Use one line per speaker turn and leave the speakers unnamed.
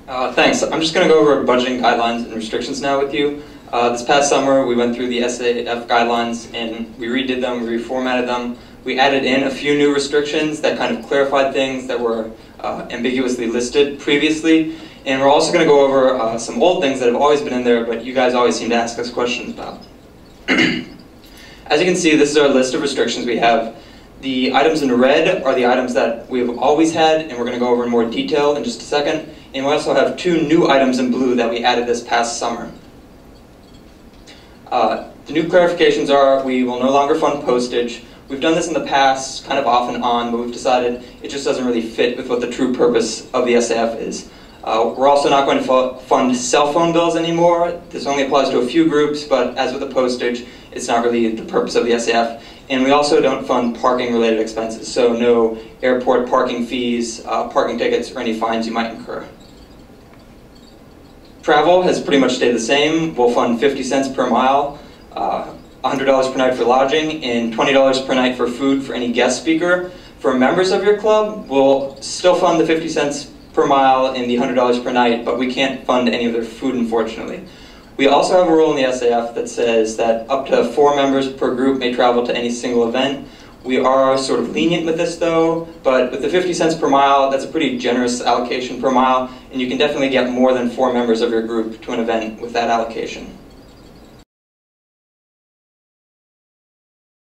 Thanks. I'm just going to go over budgeting guidelines and restrictions now with you. This past summer, we went through the SAF guidelines and we redid them, we reformatted them. We added in a few new restrictions that kind of clarified things that were ambiguously listed previously. And we're also going to go over some old things that have always been in there, but you guys always seem to ask us questions about. As you can see, this is our list of restrictions we have. The items in red are the items that we have always had, and we're going to go over in more detail in just a second. And we also have two new items in blue that we added this past summer. The new clarifications are we will no longer fund postage. We've done this in the past, kind of off and on, but we've decided it just doesn't really fit with what the true purpose of the SAF is. We're also not going to fund cell phone bills anymore. This only applies to a few groups, but as with the postage, it's not really the purpose of the SAF. And we also don't fund parking-related expenses, so no airport parking fees, parking tickets, or any fines you might incur. Travel has pretty much stayed the same. We'll fund 50 cents per mile, $100 per night for lodging, and $20 per night for food for any guest speaker. For members of your club, we'll still fund the 50 cents per mile and the $100 per night, but we can't fund any of their food, unfortunately. We also have a rule in the SAF that says that up to 4 members per group may travel to any single event. We are sort of lenient with this though, but with the 50 cents per mile, that's a pretty generous allocation per mile, and you can definitely get more than 4 members of your group to an event with that allocation.